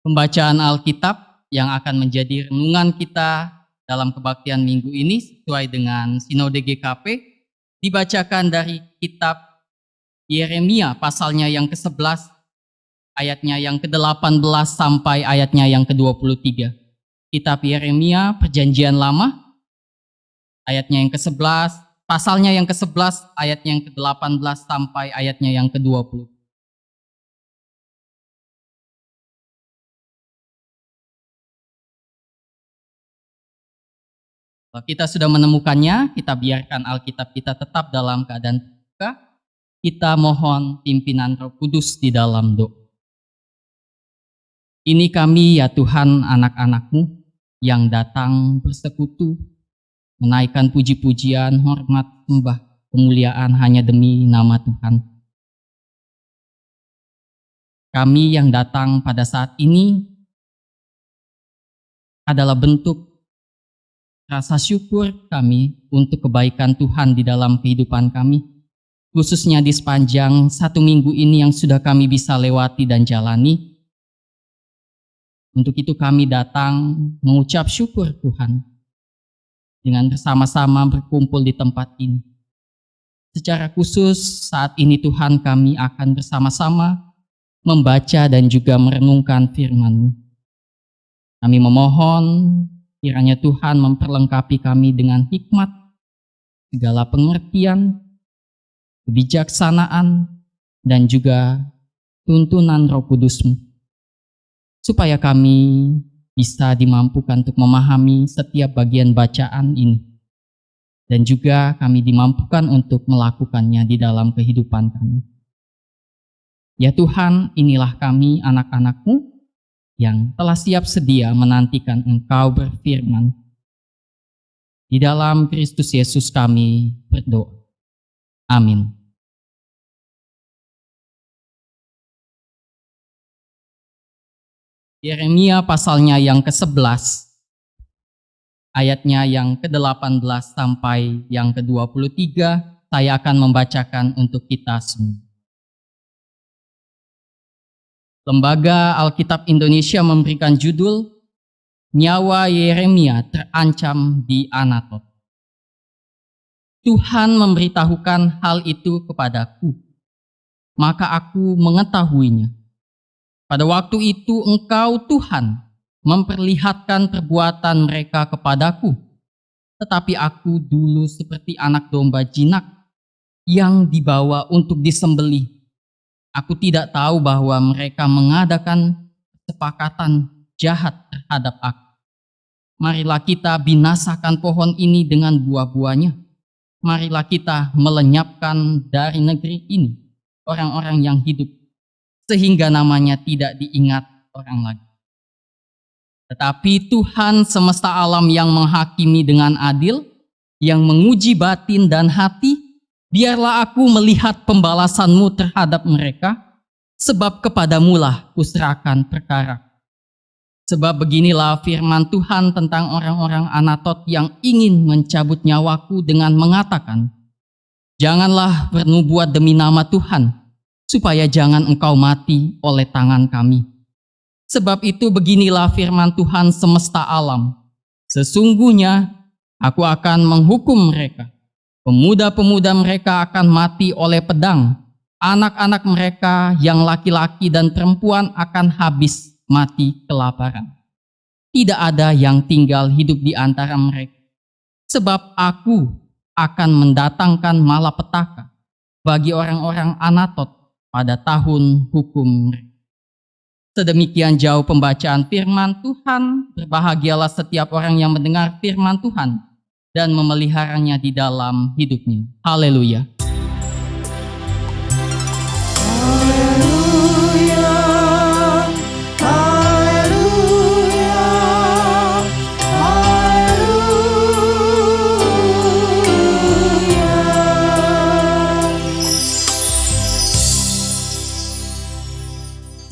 Pembacaan Alkitab yang akan menjadi renungan kita dalam kebaktian minggu ini sesuai dengan Sinode GKP dibacakan dari kitab Yeremia pasalnya yang ke-11 ayatnya yang ke-18 sampai ayatnya yang ke-23. Kitab Yeremia Perjanjian Lama ayatnya yang ke-11, pasalnya yang ke-11 ayatnya yang ke-18 sampai ayatnya yang ke-20. Kalau kita sudah menemukannya, kita biarkan Alkitab kita tetap dalam keadaan terbuka. Kita mohon pimpinan Roh Kudus di dalam doa. Ini kami ya Tuhan, anak-anak-Mu yang datang bersekutu, menaikkan puji-pujian, hormat, sembah, kemuliaan hanya demi nama Tuhan. Kami yang datang pada saat ini adalah bentuk rasa syukur kami untuk kebaikan Tuhan di dalam kehidupan kami, khususnya di sepanjang 1 minggu ini yang sudah kami bisa lewati dan jalani. Untuk itu kami datang mengucap syukur Tuhan dengan bersama-sama berkumpul di tempat ini. Secara khusus saat ini Tuhan, kami akan bersama-sama membaca dan juga merenungkan firman-Mu. Kami memohon kiranya Tuhan memperlengkapi kami dengan hikmat, segala pengertian, kebijaksanaan, dan juga tuntunan Roh Kudus-Mu, supaya kami bisa dimampukan untuk memahami setiap bagian bacaan ini, dan juga kami dimampukan untuk melakukannya di dalam kehidupan kami. Ya Tuhan, inilah kami anak-anak-Mu yang telah siap sedia menantikan Engkau berfirman. Di dalam Kristus Yesus kami berdoa. Amin. Yeremia pasalnya yang ke-11, ayatnya yang ke-18 sampai yang ke-23, saya akan membacakan untuk kita semua. Lembaga Alkitab Indonesia memberikan judul Nyawa Yeremia Terancam di Anatot. Tuhan memberitahukan hal itu kepadaku, maka aku mengetahuinya. Pada waktu itu Engkau Tuhan memperlihatkan perbuatan mereka kepadaku, tetapi aku dulu seperti anak domba jinak yang dibawa untuk disembelih. Aku tidak tahu bahwa mereka mengadakan kesepakatan jahat terhadap aku. Marilah kita binasakan pohon ini dengan buah-buahnya. Marilah kita melenyapkan dari negeri ini orang-orang yang hidup, sehingga namanya tidak diingat orang lagi. Tetapi Tuhan semesta alam yang menghakimi dengan adil, yang menguji batin dan hati, biarlah aku melihat pembalasan-Mu terhadap mereka, sebab kepadamu-lah kuserahkan perkara. Sebab beginilah firman Tuhan tentang orang-orang Anatot yang ingin mencabut nyawaku dengan mengatakan, janganlah bernubuat demi nama Tuhan, supaya jangan engkau mati oleh tangan kami. Sebab itu beginilah firman Tuhan semesta alam, sesungguhnya aku akan menghukum mereka. Pemuda-pemuda mereka akan mati oleh pedang, anak-anak mereka yang laki-laki dan perempuan akan habis mati kelaparan. Tidak ada yang tinggal hidup di antara mereka, sebab aku akan mendatangkan malapetaka bagi orang-orang Anatot pada tahun hukum mereka. Sedemikian jauh pembacaan firman Tuhan. Berbahagialah setiap orang yang mendengar firman Tuhan dan memeliharanya di dalam hidupnya. Haleluya.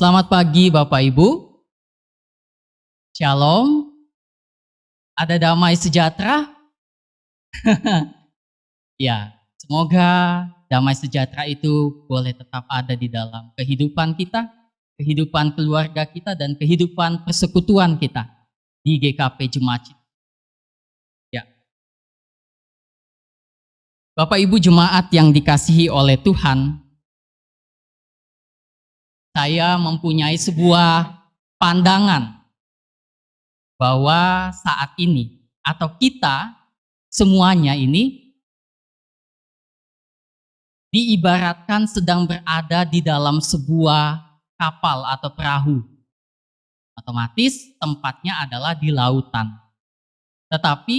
Selamat pagi Bapak Ibu. Shalom. Ada damai sejahtera? Ya, semoga damai sejahtera itu boleh tetap ada di dalam kehidupan kita, kehidupan keluarga kita dan kehidupan persekutuan kita di GKP Jemaat. Ya. Bapak Ibu jemaat yang dikasihi oleh Tuhan, saya mempunyai sebuah pandangan bahwa saat ini atau kita semuanya ini diibaratkan sedang berada di dalam sebuah kapal atau perahu. Otomatis tempatnya adalah di lautan. Tetapi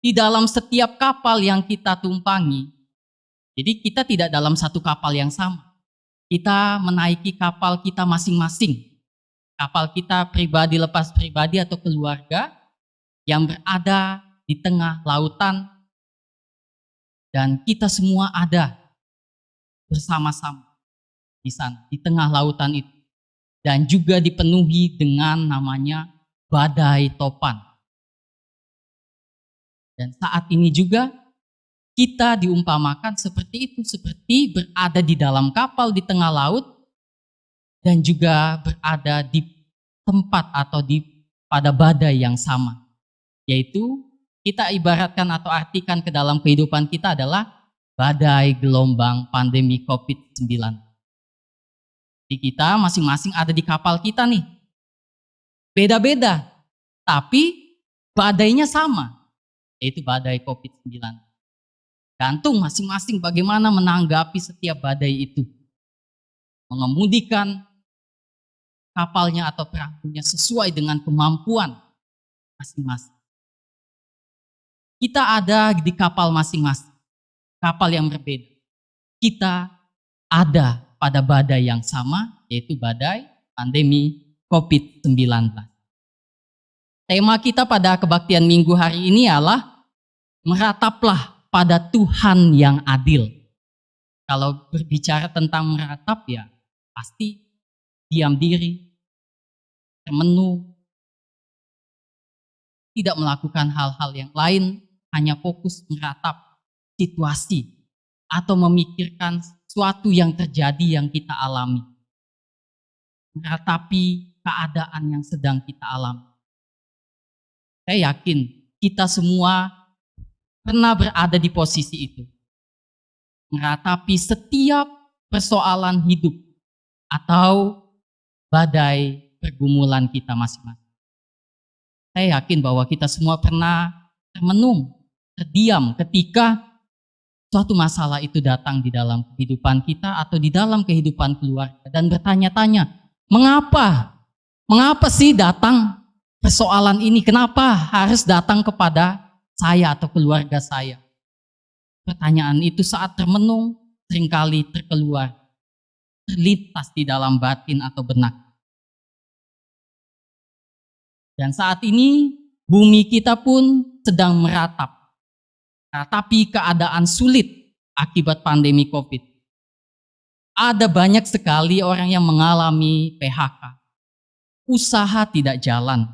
di dalam setiap kapal yang kita tumpangi, jadi kita tidak dalam satu kapal yang sama. Kita menaiki kapal kita masing-masing. Kapal kita pribadi lepas pribadi atau keluarga yang berada di tengah lautan, dan kita semua ada bersama-sama di sana, di tengah lautan itu. Dan juga dipenuhi dengan namanya badai topan. Dan saat ini juga kita diumpamakan seperti itu, seperti berada di dalam kapal di tengah laut dan juga berada di tempat atau pada badai yang sama. Yaitu kita ibaratkan atau artikan ke dalam kehidupan kita adalah badai gelombang pandemi COVID-19. Jadi kita masing-masing ada di kapal kita nih. Beda-beda, tapi badainya sama, yaitu badai COVID-19. Gantung masing-masing bagaimana menanggapi setiap badai itu. Mengemudikan kapalnya atau perahunya sesuai dengan kemampuan masing-masing. Kita ada di kapal masing-masing, kapal yang berbeda. Kita ada pada badai yang sama, yaitu badai pandemi COVID-19. Tema kita pada kebaktian minggu hari ini adalah merataplah pada Tuhan yang adil. Kalau berbicara tentang meratap ya pasti diam diri, termenung, tidak melakukan hal-hal yang lain, hanya fokus meratap situasi atau memikirkan sesuatu yang terjadi yang kita alami. Meratapi keadaan yang sedang kita alami. Saya yakin kita semua pernah berada di posisi itu. Meratapi setiap persoalan hidup atau badai pergumulan kita masing-masing. Saya yakin bahwa kita semua pernah termenung, terdiam ketika suatu masalah itu datang di dalam kehidupan kita atau di dalam kehidupan keluarga dan bertanya-tanya, mengapa? Mengapa sih datang persoalan ini? Kenapa harus datang kepada saya atau keluarga saya? Pertanyaan itu saat termenung seringkali terkeluar, terlintas di dalam batin atau benak. Dan saat ini bumi kita pun sedang meratap. Tapi keadaan sulit akibat pandemi COVID. Ada banyak sekali orang yang mengalami PHK. Usaha tidak jalan.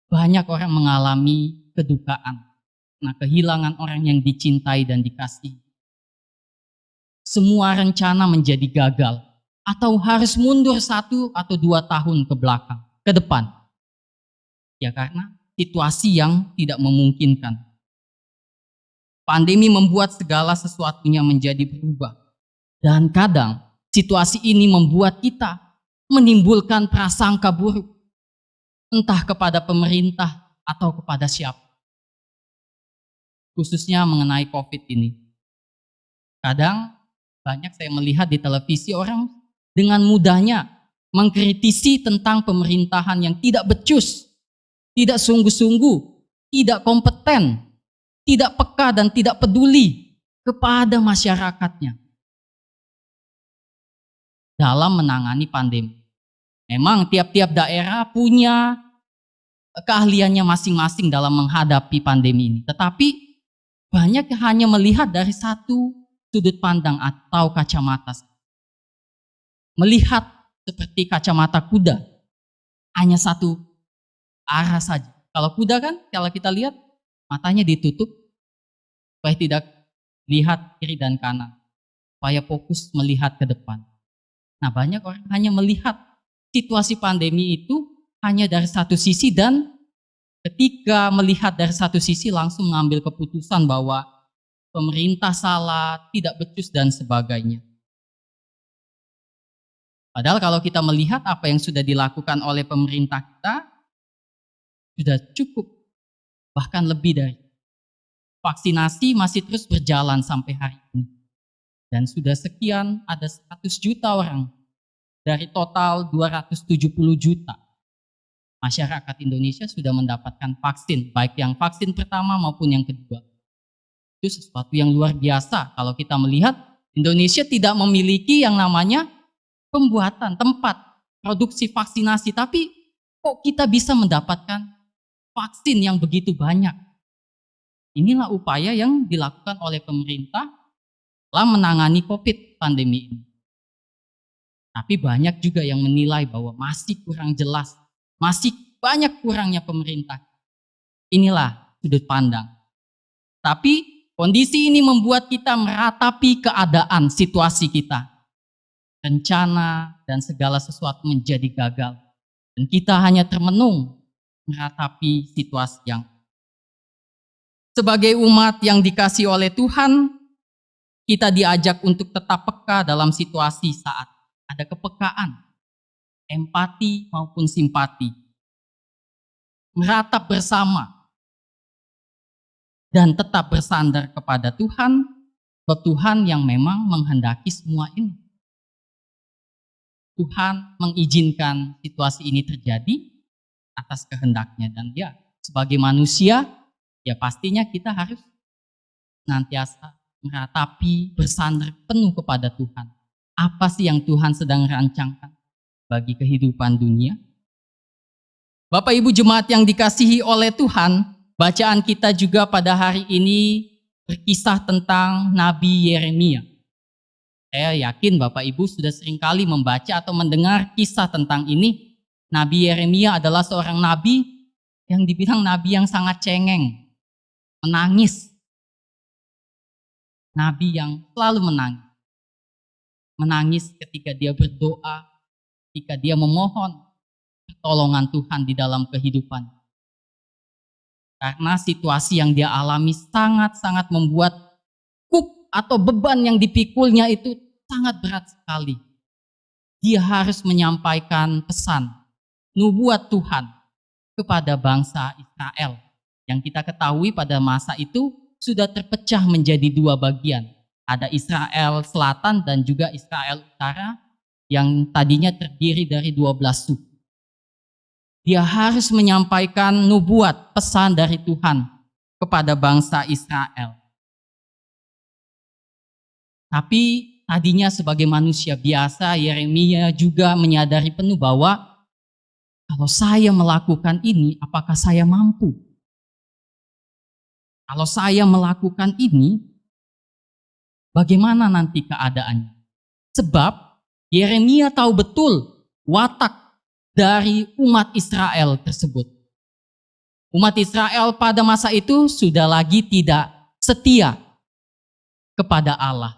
Banyak orang mengalami kedukaan. Nah, kehilangan orang yang dicintai dan dikasihi. Semua rencana menjadi gagal atau harus mundur 1 atau 2 tahun ke belakang, ke depan. Ya karena situasi yang tidak memungkinkan. Pandemi membuat segala sesuatunya menjadi berubah. Dan kadang situasi ini membuat kita menimbulkan prasangka buruk. Entah kepada pemerintah atau kepada siapa. Khususnya mengenai COVID ini. Kadang banyak saya melihat di televisi orang dengan mudahnya mengkritisi tentang pemerintahan yang tidak becus, tidak sungguh-sungguh, tidak kompeten, tidak peka dan tidak peduli kepada masyarakatnya dalam menangani pandemi. Memang tiap-tiap daerah punya keahliannya masing-masing dalam menghadapi pandemi ini. Tetapi banyak yang hanya melihat dari satu sudut pandang atau kacamata. Melihat seperti kacamata kuda, hanya satu arah saja. Kalau kuda kan, kalau kita lihat, matanya ditutup supaya tidak lihat kiri dan kanan, supaya fokus melihat ke depan. Nah, banyak orang hanya melihat situasi pandemi itu hanya dari satu sisi, dan ketika melihat dari satu sisi langsung mengambil keputusan bahwa pemerintah salah, tidak becus dan sebagainya. Padahal kalau kita melihat apa yang sudah dilakukan oleh pemerintah kita, sudah cukup, bahkan lebih dari. Vaksinasi masih terus berjalan sampai hari ini. Dan sudah sekian, ada 100 juta orang dari total 270 juta masyarakat Indonesia sudah mendapatkan vaksin, baik yang vaksin pertama maupun yang kedua. Itu sesuatu yang luar biasa kalau kita melihat Indonesia tidak memiliki yang namanya pembuatan tempat produksi vaksinasi, tapi kok kita bisa mendapatkan vaksin yang begitu banyak. Inilah upaya yang dilakukan oleh pemerintah dalam menangani COVID pandemi ini. Tapi banyak juga yang menilai bahwa masih kurang jelas, masih banyak kurangnya pemerintah. Inilah sudut pandang. Tapi kondisi ini membuat kita meratapi keadaan situasi kita. Rencana dan segala sesuatu menjadi gagal. Dan kita hanya termenung meratapi situasi yang. Sebagai umat yang dikasihi oleh Tuhan, kita diajak untuk tetap peka dalam situasi saat ada kepekaan, empati maupun simpati. Meratap bersama dan tetap bersandar kepada Tuhan, Tuhan yang memang menghendaki semua ini. Tuhan mengizinkan situasi ini terjadi atas kehendaknya, dan ya sebagai manusia ya pastinya kita harus senantiasa meratapi, bersandar penuh kepada Tuhan. Apa sih yang Tuhan sedang rancangkan bagi kehidupan dunia? Bapak Ibu jemaat yang dikasihi oleh Tuhan, bacaan kita juga pada hari ini berkisah tentang Nabi Yeremia. Saya yakin Bapak Ibu sudah seringkali membaca atau mendengar kisah tentang ini. Nabi Yeremia adalah seorang nabi yang dibilang nabi yang sangat cengeng, menangis. Nabi yang selalu menangis. Menangis ketika dia berdoa, ketika dia memohon pertolongan Tuhan di dalam kehidupan. Karena situasi yang dia alami sangat-sangat membuat kuk atau beban yang dipikulnya itu sangat berat sekali. Dia harus menyampaikan pesan nubuat Tuhan kepada bangsa Israel. Yang kita ketahui pada masa itu sudah terpecah menjadi dua bagian. Ada Israel Selatan dan juga Israel Utara yang tadinya terdiri dari 12 suku. Dia harus menyampaikan nubuat, pesan dari Tuhan kepada bangsa Israel. Tapi tadinya sebagai manusia biasa, Yeremia juga menyadari penuh bahwa kalau saya melakukan ini, apakah saya mampu? Kalau saya melakukan ini, bagaimana nanti keadaannya? Sebab Yeremia tahu betul watak dari umat Israel tersebut. Umat Israel pada masa itu sudah lagi tidak setia kepada Allah.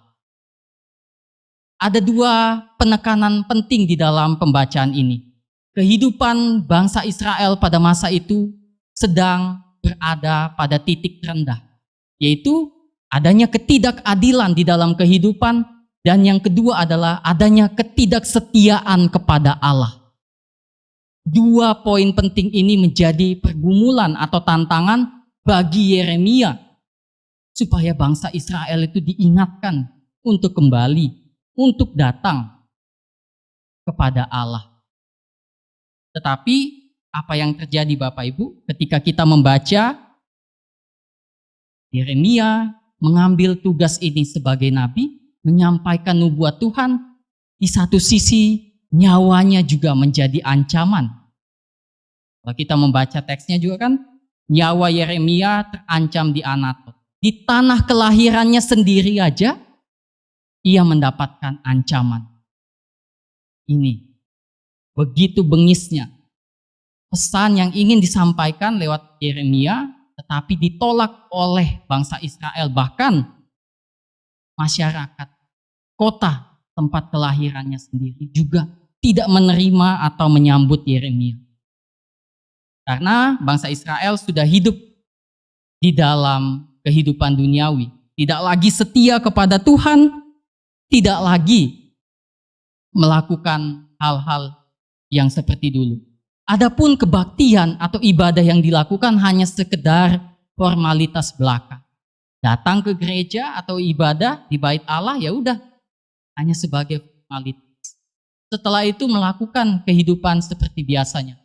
Ada dua penekanan penting di dalam pembacaan ini. Kehidupan bangsa Israel pada masa itu sedang berada pada titik terendah, yaitu adanya ketidakadilan di dalam kehidupan, dan yang kedua adalah adanya ketidaksetiaan kepada Allah. Dua poin penting ini menjadi pergumulan atau tantangan bagi Yeremia supaya bangsa Israel itu diingatkan untuk kembali, untuk datang kepada Allah. Tetapi apa yang terjadi Bapak Ibu ketika kita membaca Yeremia mengambil tugas ini sebagai nabi, menyampaikan nubuat Tuhan, di satu sisi nyawanya juga menjadi ancaman. Kalau kita membaca teksnya juga kan, nyawa Yeremia terancam di Anatot. Di tanah kelahirannya sendiri aja, ia mendapatkan ancaman. Ini, begitu bengisnya pesan yang ingin disampaikan lewat Yeremia, tetapi ditolak oleh bangsa Israel, bahkan masyarakat kota tempat kelahirannya sendiri juga tidak menerima atau menyambut Yeremia. Karena bangsa Israel sudah hidup di dalam kehidupan duniawi, tidak lagi setia kepada Tuhan, tidak lagi melakukan hal-hal yang seperti dulu. Adapun kebaktian atau ibadah yang dilakukan hanya sekedar formalitas belaka. Datang ke gereja atau ibadah di bait Allah, ya udah, hanya sebagai formalitas. Setelah itu melakukan kehidupan seperti biasanya.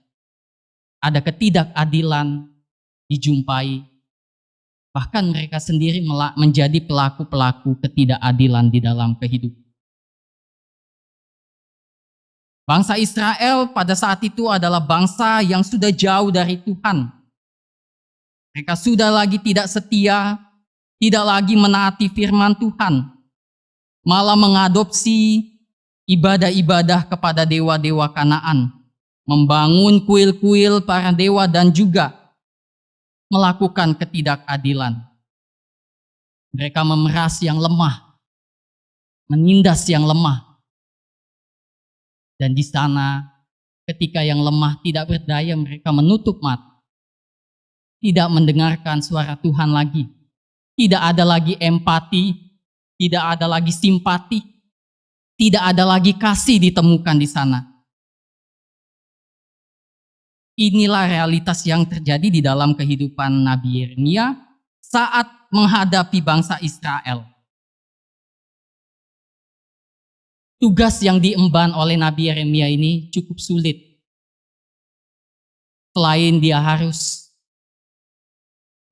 Ada ketidakadilan dijumpai, bahkan mereka sendiri menjadi pelaku-pelaku ketidakadilan di dalam kehidupan. Bangsa Israel pada saat itu adalah bangsa yang sudah jauh dari Tuhan. Mereka sudah lagi tidak setia, tidak lagi menaati firman Tuhan, malah mengadopsi ibadah-ibadah kepada dewa-dewa Kanaan, membangun kuil-kuil para dewa dan juga melakukan ketidakadilan. Mereka memeras yang lemah, menindas yang lemah. Dan di sana ketika yang lemah tidak berdaya, mereka menutup mata. Tidak mendengarkan suara Tuhan lagi. Tidak ada lagi empati, tidak ada lagi simpati, tidak ada lagi kasih ditemukan di sana. Inilah realitas yang terjadi di dalam kehidupan Nabi Yeremia saat menghadapi bangsa Israel. Tugas yang diemban oleh Nabi Yeremia ini cukup sulit. Selain dia harus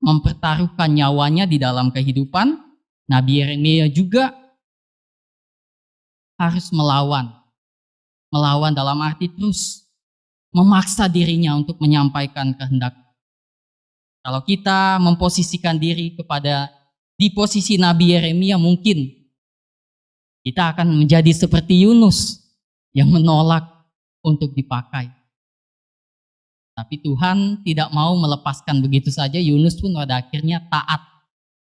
mempertaruhkan nyawanya di dalam kehidupan, Nabi Yeremia juga harus melawan. Melawan dalam arti terus memaksa dirinya untuk menyampaikan kehendak. Kalau kita memposisikan diri di posisi Nabi Yeremia, mungkin kita akan menjadi seperti Yunus yang menolak untuk dipakai. Tapi Tuhan tidak mau melepaskan begitu saja. Yunus pun pada akhirnya taat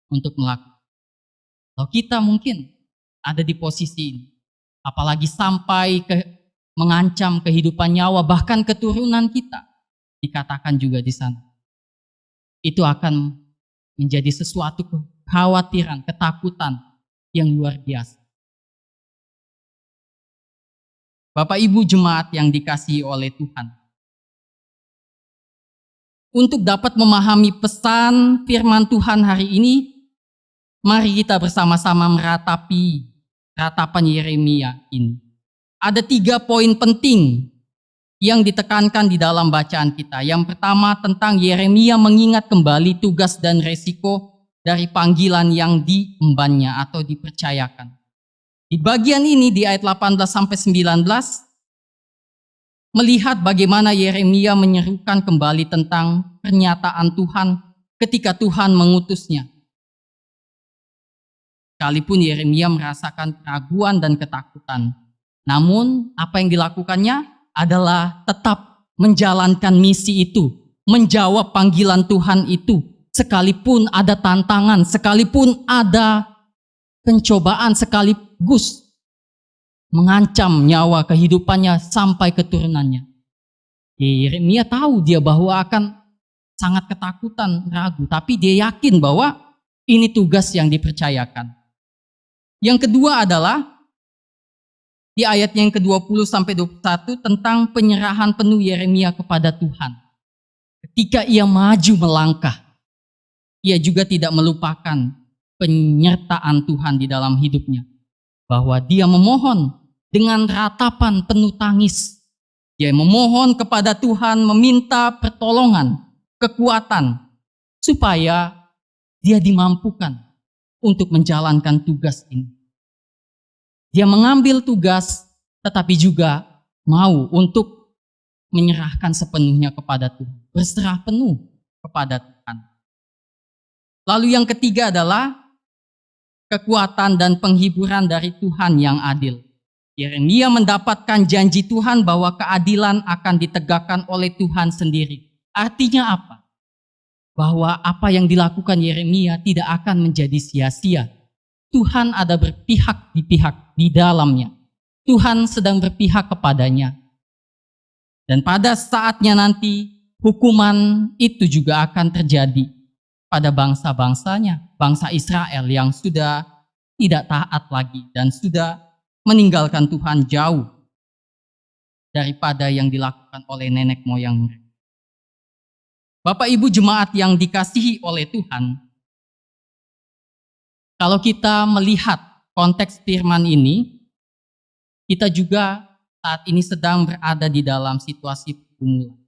untuk melakukan. Kalau kita mungkin ada di posisi ini, apalagi sampai mengancam kehidupan nyawa, bahkan keturunan kita, dikatakan juga di sana. Itu akan menjadi sesuatu kekhawatiran, ketakutan yang luar biasa. Bapak Ibu jemaat yang dikasihi oleh Tuhan, untuk dapat memahami pesan firman Tuhan hari ini, mari kita bersama-sama ratapan Yeremia ini. Ada 3 poin penting yang ditekankan di dalam bacaan kita. Yang pertama tentang Yeremia mengingat kembali tugas dan resiko dari panggilan yang diembannya atau dipercayakan. Di bagian ini di ayat 18-19, melihat bagaimana Yeremia menyerukan kembali tentang pernyataan Tuhan ketika Tuhan mengutusnya. Sekalipun Yeremia merasakan keraguan dan ketakutan, namun apa yang dilakukannya adalah tetap menjalankan misi itu, menjawab panggilan Tuhan itu, sekalipun ada tantangan, sekalipun ada pencobaan, sekaligus mengancam nyawa kehidupannya sampai keturunannya. Yeremia tahu dia bahwa akan sangat ketakutan, ragu, tapi dia yakin bahwa ini tugas yang dipercayakan. Yang kedua adalah di ayat yang ke-20-21 tentang penyerahan penuh Yeremia kepada Tuhan. Ketika ia maju melangkah, ia juga tidak melupakan penyertaan Tuhan di dalam hidupnya. Bahwa dia memohon dengan ratapan penuh tangis. Dia memohon kepada Tuhan, meminta pertolongan, kekuatan, supaya dia dimampukan untuk menjalankan tugas ini. Dia mengambil tugas, tetapi juga mau untuk menyerahkan sepenuhnya kepada Tuhan. Berserah penuh kepada Tuhan. Lalu yang ketiga adalah kekuatan dan penghiburan dari Tuhan yang adil. Yeremia mendapatkan janji Tuhan bahwa keadilan akan ditegakkan oleh Tuhan sendiri. Artinya apa? Bahwa apa yang dilakukan Yeremia tidak akan menjadi sia-sia. Tuhan ada berpihak di dalamnya. Tuhan sedang berpihak kepadanya. Dan pada saatnya nanti, hukuman itu juga akan terjadi pada bangsa-bangsanya, bangsa Israel yang sudah tidak taat lagi dan sudah meninggalkan Tuhan jauh daripada yang dilakukan oleh nenek moyang mereka. Bapak Ibu jemaat yang dikasihi oleh Tuhan, kalau kita melihat konteks firman ini, kita juga saat ini sedang berada di dalam situasi pergumulan.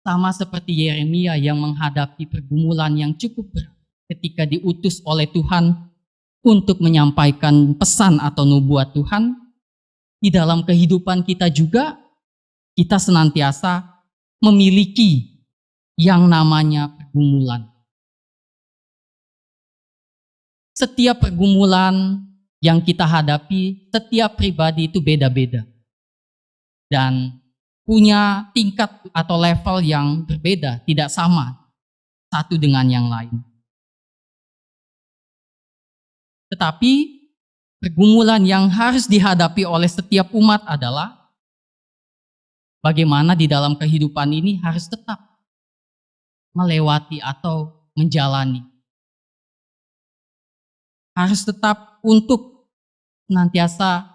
Sama seperti Yeremia yang menghadapi pergumulan yang cukup berat ketika diutus oleh Tuhan untuk menyampaikan pesan atau nubuat Tuhan, di dalam kehidupan kita juga kita senantiasa memiliki yang namanya pergumulan. Setiap pergumulan yang kita hadapi, setiap pribadi itu beda-beda. Dan punya tingkat atau level yang berbeda, tidak sama satu dengan yang lain. Tetapi pergumulan yang harus dihadapi oleh setiap umat adalah bagaimana di dalam kehidupan ini harus tetap melewati atau menjalani. Harus tetap untuk senantiasa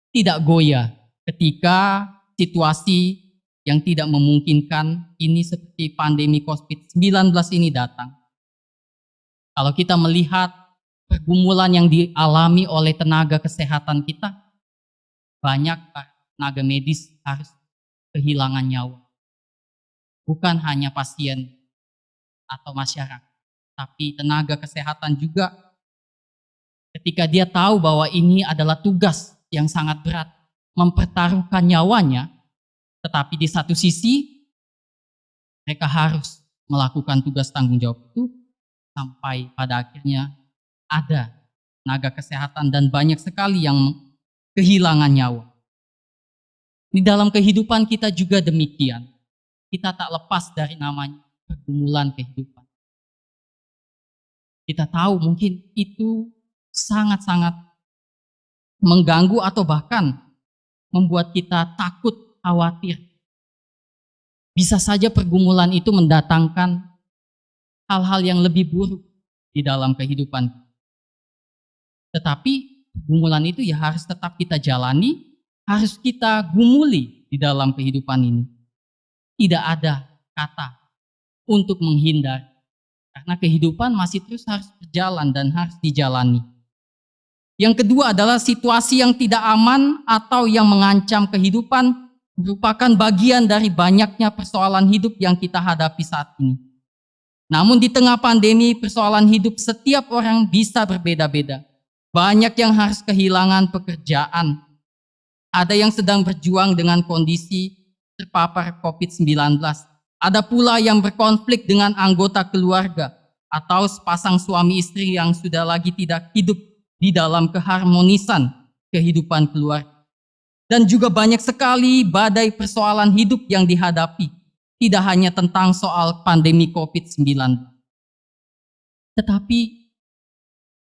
tidak goyah ketika situasi yang tidak memungkinkan ini seperti pandemi COVID-19 ini datang. Kalau kita melihat pergumulan yang dialami oleh tenaga kesehatan kita, banyak tenaga medis harus kehilangan nyawa. Bukan hanya pasien atau masyarakat, tapi tenaga kesehatan juga ketika dia tahu bahwa ini adalah tugas yang sangat berat, mempertaruhkan nyawanya, tetapi di satu sisi mereka harus melakukan tugas tanggung jawab itu sampai pada akhirnya ada tenaga kesehatan dan banyak sekali yang kehilangan nyawa. Di dalam kehidupan kita juga demikian. Kita tak lepas dari namanya pergumulan kehidupan. Kita tahu mungkin itu sangat-sangat mengganggu atau bahkan membuat kita takut, khawatir. Bisa saja pergumulan itu mendatangkan hal-hal yang lebih buruk di dalam kehidupan. Tetapi pergumulan itu ya harus tetap kita jalani, harus kita gumuli di dalam kehidupan ini. Tidak ada kata untuk menghindar. Karena kehidupan masih terus harus berjalan dan harus dijalani. Yang kedua adalah situasi yang tidak aman atau yang mengancam kehidupan merupakan bagian dari banyaknya persoalan hidup yang kita hadapi saat ini. Namun di tengah pandemi, persoalan hidup setiap orang bisa berbeda-beda. Banyak yang harus kehilangan pekerjaan. Ada yang sedang berjuang dengan kondisi terpapar COVID-19. Ada pula yang berkonflik dengan anggota keluarga atau sepasang suami istri yang sudah lagi tidak hidup di dalam keharmonisan kehidupan keluarga. Dan juga banyak sekali badai persoalan hidup yang dihadapi. Tidak hanya tentang soal pandemi COVID-19. Tetapi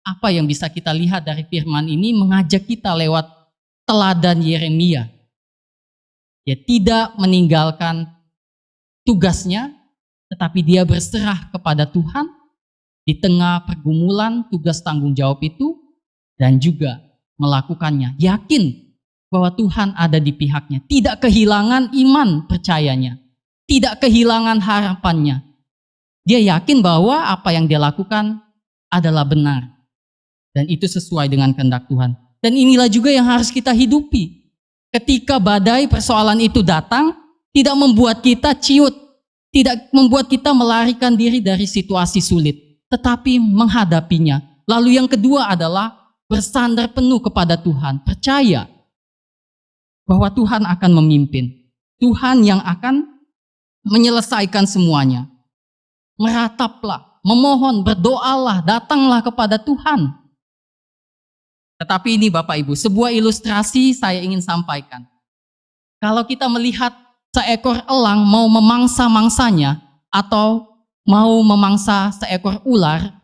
apa yang bisa kita lihat dari firman ini mengajak kita lewat teladan Yeremia. Dia tidak meninggalkan tugasnya, tetapi dia berserah kepada Tuhan di tengah pergumulan tugas tanggung jawab itu dan juga melakukannya. Yakin bahwa Tuhan ada di pihaknya. Tidak kehilangan iman percayanya. Tidak kehilangan harapannya. Dia yakin bahwa apa yang dia lakukan adalah benar. Dan itu sesuai dengan kehendak Tuhan. Dan inilah juga yang harus kita hidupi. Ketika badai persoalan itu datang, tidak membuat kita ciut, tidak membuat kita melarikan diri dari situasi sulit, tetapi menghadapinya. Lalu yang kedua adalah bersandar penuh kepada Tuhan, percaya bahwa Tuhan akan memimpin. Tuhan yang akan menyelesaikan semuanya. Merataplah, memohon, berdoalah, datanglah kepada Tuhan. Tetapi ini Bapak Ibu, sebuah ilustrasi saya ingin sampaikan. Kalau kita melihat seekor elang mau memangsa mangsanya atau mau memangsa seekor ular,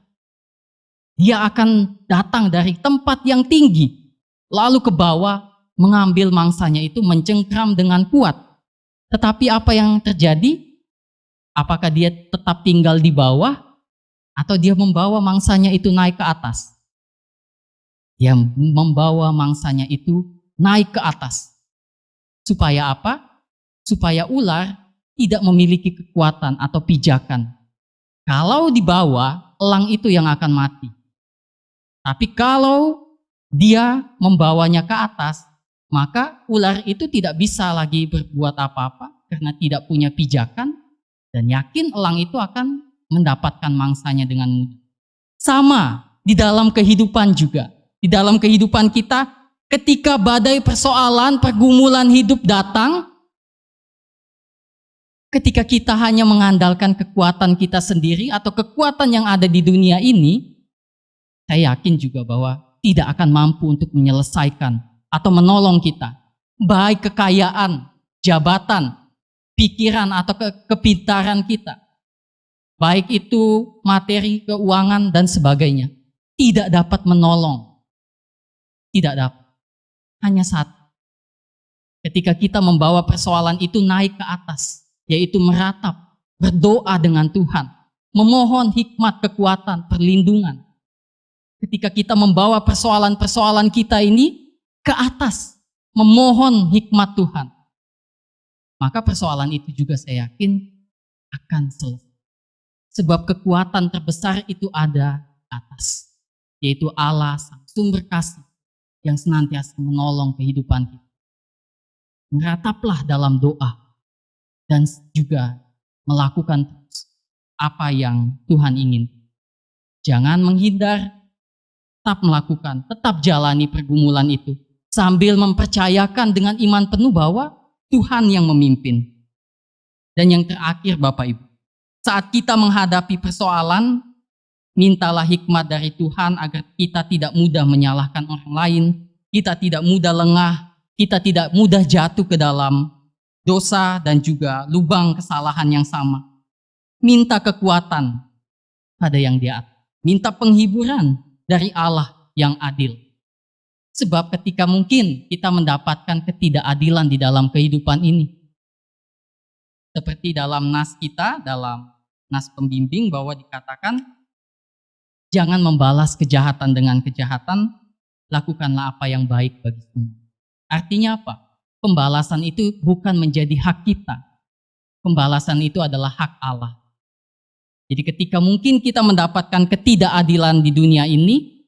Dia akan datang dari tempat yang tinggi, lalu ke bawah mengambil mangsanya itu mencengkram dengan kuat. Tetapi apa yang terjadi? Apakah dia tetap tinggal di bawah atau dia membawa mangsanya itu naik ke atas? Dia membawa mangsanya itu naik ke atas. Supaya apa? Supaya ular tidak memiliki kekuatan atau pijakan. Kalau di bawah, elang itu yang akan mati. Tapi kalau dia membawanya ke atas, maka ular itu tidak bisa lagi berbuat apa-apa karena tidak punya pijakan dan yakin elang itu akan mendapatkan mangsanya dengan mudah. Sama di dalam kehidupan juga. Di dalam kehidupan kita, ketika badai persoalan, pergumulan hidup datang, ketika kita hanya mengandalkan kekuatan kita sendiri atau kekuatan yang ada di dunia ini, saya yakin juga bahwa tidak akan mampu untuk menyelesaikan atau menolong kita. Baik kekayaan, jabatan, pikiran atau kepintaran kita. Baik itu materi, keuangan, dan sebagainya. Tidak dapat menolong. Tidak dapat. Hanya satu. Ketika kita membawa persoalan itu naik ke atas, yaitu meratap, berdoa dengan Tuhan, memohon hikmat, kekuatan, perlindungan. Ketika kita membawa persoalan-persoalan kita ini ke atas, memohon hikmat Tuhan, maka persoalan itu juga saya yakin akan selesai. Sebab kekuatan terbesar itu ada atas, yaitu Allah, Sang Sumber Kasih, yang senantiasa menolong kehidupan kita. Merataplah dalam doa, dan juga melakukan apa yang Tuhan ingin. Jangan menghindar, tetap melakukan, tetap jalani pergumulan itu, sambil mempercayakan dengan iman penuh bahwa Tuhan yang memimpin. Dan yang terakhir Bapak Ibu, saat kita menghadapi persoalan, mintalah hikmat dari Tuhan agar kita tidak mudah menyalahkan orang lain, kita tidak mudah lengah, kita tidak mudah jatuh ke dalam dosa dan juga lubang kesalahan yang sama. Minta kekuatan pada yang di atas, minta penghiburan dari Allah yang adil. Sebab ketika mungkin kita mendapatkan ketidakadilan di dalam kehidupan ini, seperti dalam nas kita, dalam nas pembimbing bahwa dikatakan, jangan membalas kejahatan dengan kejahatan, lakukanlah apa yang baik bagi semua. Artinya apa? Pembalasan itu bukan menjadi hak kita. Pembalasan itu adalah hak Allah. Jadi ketika mungkin kita mendapatkan ketidakadilan di dunia ini,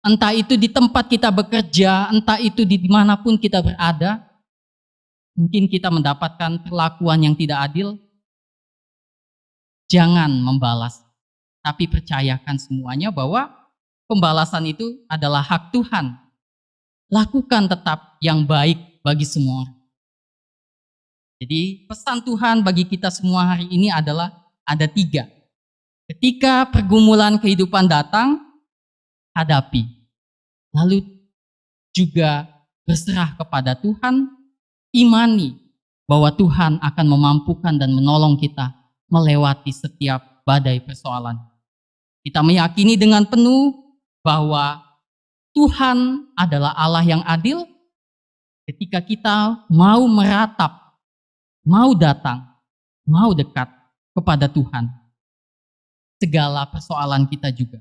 entah itu di tempat kita bekerja, entah itu di dimanapun kita berada, mungkin kita mendapatkan perlakuan yang tidak adil, jangan membalas. Tapi percayakan semuanya bahwa pembalasan itu adalah hak Tuhan. Lakukan tetap yang baik bagi semua. Jadi pesan Tuhan bagi kita semua hari ini adalah ada 3. Ketika pergumulan kehidupan datang, hadapi. Lalu juga berserah kepada Tuhan, imani bahwa Tuhan akan memampukan dan menolong kita melewati setiap badai persoalan. Kita meyakini dengan penuh bahwa Tuhan adalah Allah yang adil. Ketika kita mau meratap, mau datang, mau dekat kepada Tuhan, segala persoalan kita juga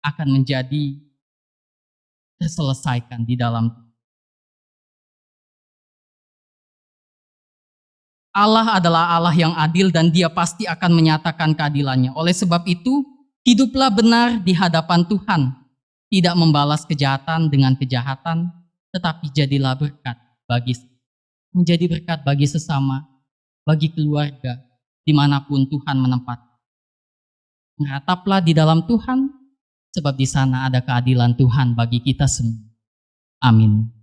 akan menjadi terselesaikan di dalam. Allah adalah Allah yang adil dan Dia pasti akan menyatakan keadilannya. Oleh sebab itu, hiduplah benar di hadapan Tuhan, tidak membalas kejahatan dengan kejahatan, tetapi jadilah berkat menjadi berkat bagi sesama, bagi keluarga, dimanapun Tuhan menempatkan. Merataplah di dalam Tuhan, sebab di sana ada keadilan Tuhan bagi kita semua. Amin.